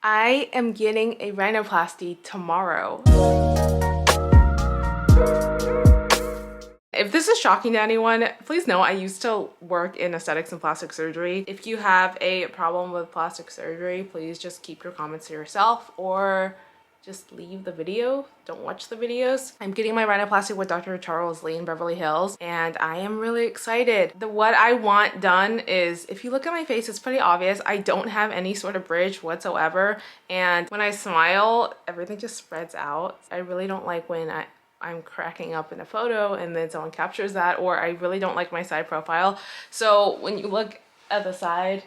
I am getting a rhinoplasty tomorrow. If this is shocking to anyone, please know I used to work in aesthetics and plastic surgery. If you have a problem with plastic surgery, please just keep your comments to yourself or just leave the video. Don't watch the videos. I'm getting my rhinoplasty with Dr. Charles Lee in Beverly Hills, and I am really excited. What I want done is, if you look at my face, it's pretty obvious. I don't have any sort of bridge whatsoever, and when I smile, everything just spreads out. I really don't like when I'm cracking up in a photo and then someone captures that, or I really don't like my side profile. So when you look at the side,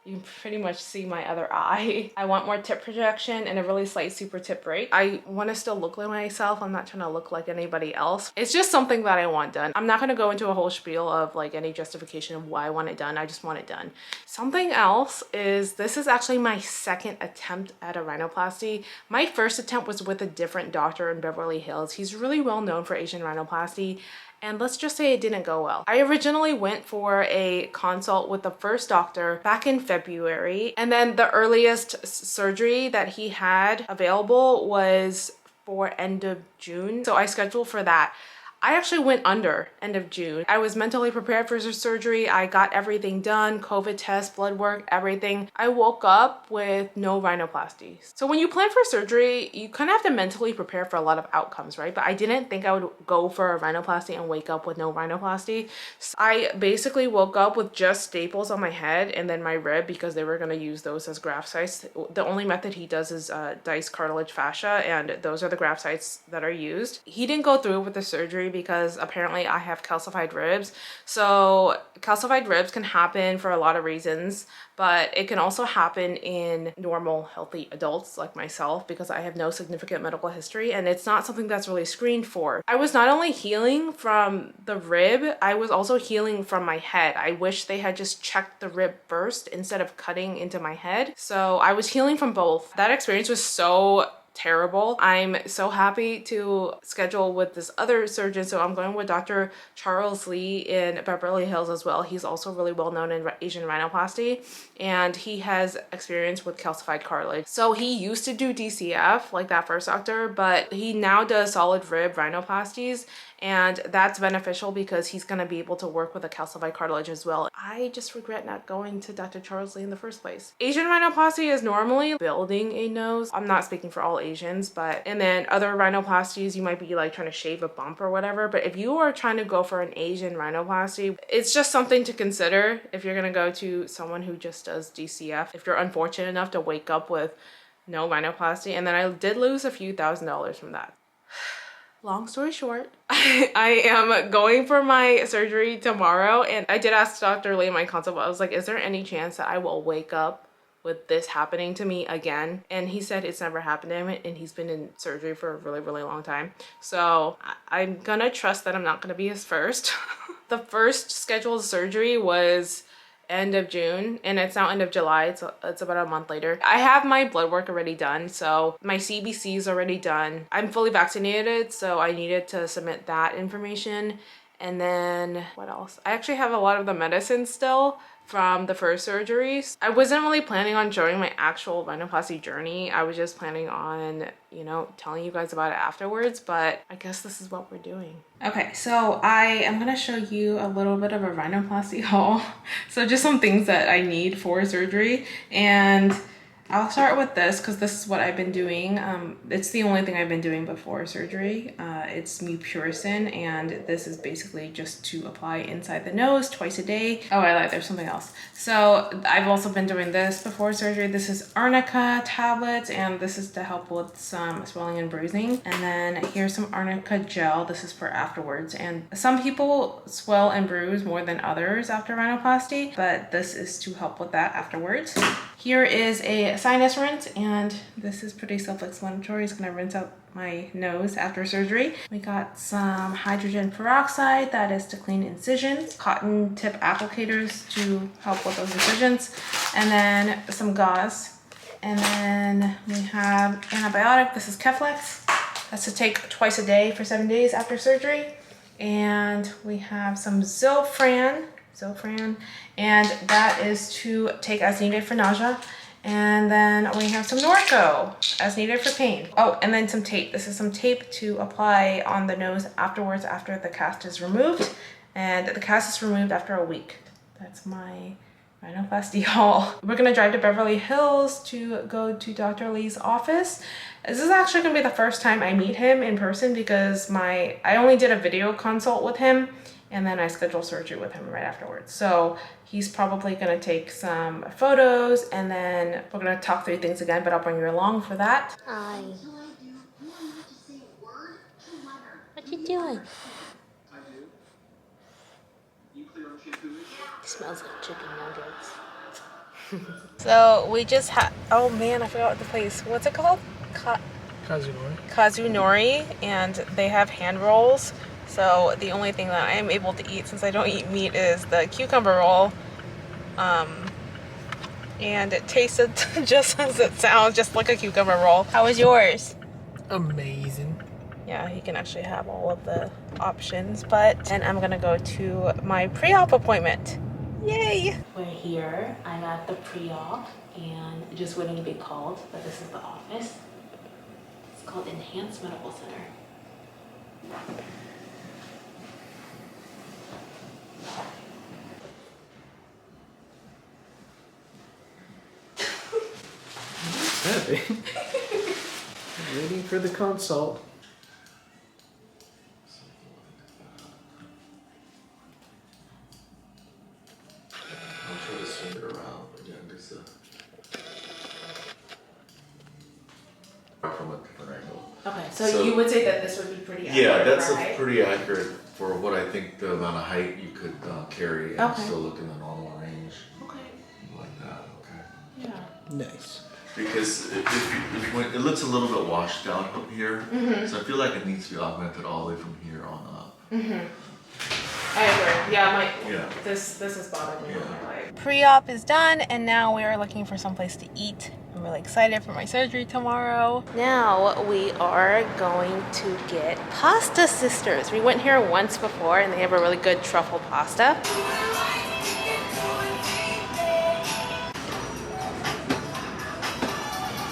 you can pretty much see my other eye. I want more tip projection and a really slight super tip break. I want to still look like myself. I'm not trying to look like anybody else. It's just something that I want done. I'm not going to go into a whole spiel of like any justification of why I want it done. I just want it done. Something else is, this is actually my second attempt at a rhinoplasty. My first attempt was with a different doctor in Beverly Hills. He's really well known for Asian rhinoplasty. And let's just say it didn't go well. I originally went for a consult with the first doctor back in February, and then the earliest surgery that he had available was for end of June. So I scheduled for that. I actually went under end of June. I was mentally prepared for surgery. I got everything done, COVID test, blood work, everything. I woke up with no rhinoplasties. So when you plan for surgery, you kind of have to mentally prepare for a lot of outcomes, right? But I didn't think I would go for a rhinoplasty and wake up with no rhinoplasty. So I basically woke up with just staples on my head and then my rib, because they were gonna use those as graft sites. The only method he does is diced cartilage fascia, and those are the graft sites that are used. He didn't go through with the surgery because apparently I have calcified ribs. So calcified ribs can happen for a lot of reasons, but it can also happen in normal, healthy adults like myself because I have no significant medical history, and it's not something that's really screened for. I was not only healing from the rib, I was also healing from my head. I wish they had just checked the rib first instead of cutting into my head. So I was healing from both. That experience was so terrible. I'm so happy to schedule with this other surgeon. So I'm going with Dr. Charles Lee in Beverly Hills as well. He's also really well known in Asian rhinoplasty, and he has experience with calcified cartilage. So he used to do DCF like that first doctor, but he now does solid rib rhinoplasties, and that's beneficial because he's going to be able to work with a calcified cartilage as well. I just regret not going to Dr. Charles Lee in the first place. Asian rhinoplasty is normally building a nose. I'm not speaking for all Asians, and then other rhinoplasties, you might be like trying to shave a bump or whatever. But if you are trying to go for an Asian rhinoplasty, it's just something to consider if you're going to go to someone who just does DCF. If you're unfortunate enough to wake up with no rhinoplasty, and then I did lose a few $1,000s from that. Long story short, I am going for my surgery tomorrow, and I did ask Dr. Lee in my consult, I was like, is there any chance that I will wake up with this happening to me again? And he said it's never happened to him, and he's been in surgery for a really, really long time. So I'm gonna trust that I'm not gonna be his first. The first scheduled surgery was end of June, and it's now end of July. It's about a month later. I have my blood work already done, so my CBC is already done. I'm fully vaccinated, so I needed to submit that information. And then what else? I actually have a lot of the medicine still from the first surgeries. I wasn't really planning on showing my actual rhinoplasty journey. I was just planning on, you know, telling you guys about it afterwards, but I guess this is what we're doing. Okay, so I am gonna show you a little bit of a rhinoplasty haul. So just some things that I need for surgery, and I'll start with this because this is what I've been doing. It's the only thing I've been doing before surgery. It's mupirocin, and this is basically just to apply inside the nose twice a day. Oh, I lied, there's something else. So I've also been doing this before surgery. This is arnica tablets, and this is to help with some swelling and bruising. And then here's some arnica gel. This is for afterwards. And some people swell and bruise more than others after rhinoplasty, but this is to help with that afterwards. Here is a sinus rinse, and this is pretty self-explanatory. It's gonna rinse out my nose after surgery. We got some hydrogen peroxide, that is to clean incisions, cotton tip applicators to help with those incisions, and then some gauze. And then we have antibiotic. This is Keflex. That's to take twice a day for 7 days after surgery. And we have some Zofran, and that is to take as needed for nausea. And then we have some Norco as needed for pain. Oh, and then some tape. This is some tape to apply on the nose afterwards after the cast is removed. And the cast is removed after a week. That's my rhinoplasty haul. We're gonna drive to Beverly Hills to go to Dr. Lee's office. This is actually gonna be the first time I meet him in person because I only did a video consult with him and then I scheduled surgery with him right afterwards. So he's probably gonna take some photos and then we're gonna talk through things again, but I'll bring you along for that. Hi. What you doing? It smells like chicken nuggets. So we just had, oh man, I forgot what the place, what's it called? Kazunori, and they have hand rolls. So the only thing that I am able to eat since I don't eat meat is the cucumber roll. And it tasted just as it sounds, just like a cucumber roll. How was yours? Amazing. Yeah, he can actually have all of the options, and I'm gonna go to my pre-op appointment. Yay! We're here. I'm at the pre-op and just waiting to be called, but this is the office. It's called Enhanced Medical Center. Heavy. Waiting for the consult. I'll try to swing it around again because from a different angle. Okay, so you would say that this would be pretty accurate, Yeah, that's right? pretty accurate for what I think the amount of height you could carry and Okay. still look in the normal range. Okay. Like that, okay. Yeah. Nice. Because it looks a little bit washed down up here, so I feel like it needs to be augmented all the way from here on up. I agree. Yeah, Yeah. this is bothering me on Yeah. my leg. Pre-op is done, and now we are looking for some place to eat. I'm really excited for my surgery tomorrow. Now we are going to get Pasta Sisters. We went here once before, and they have a really good truffle pasta.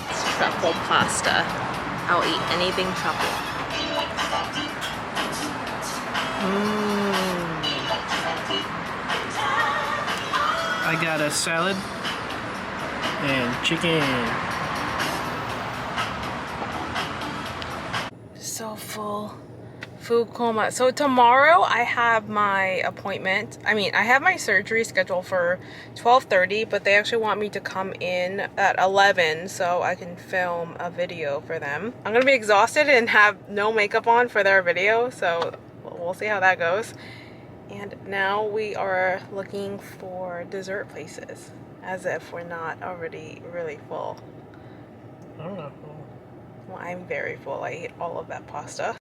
It's truffle pasta. I'll eat anything truffle. I got a salad and chicken. So full. Food coma. So tomorrow I have my appointment. I have my surgery scheduled for 12:30, but they actually want me to come in at 11 so I can film a video for them. I'm gonna be exhausted and have no makeup on for their video, so we'll see how that goes. And now we are looking for dessert places, as if we're not already really full. I'm not full. Well, I'm very full. I ate all of that pasta.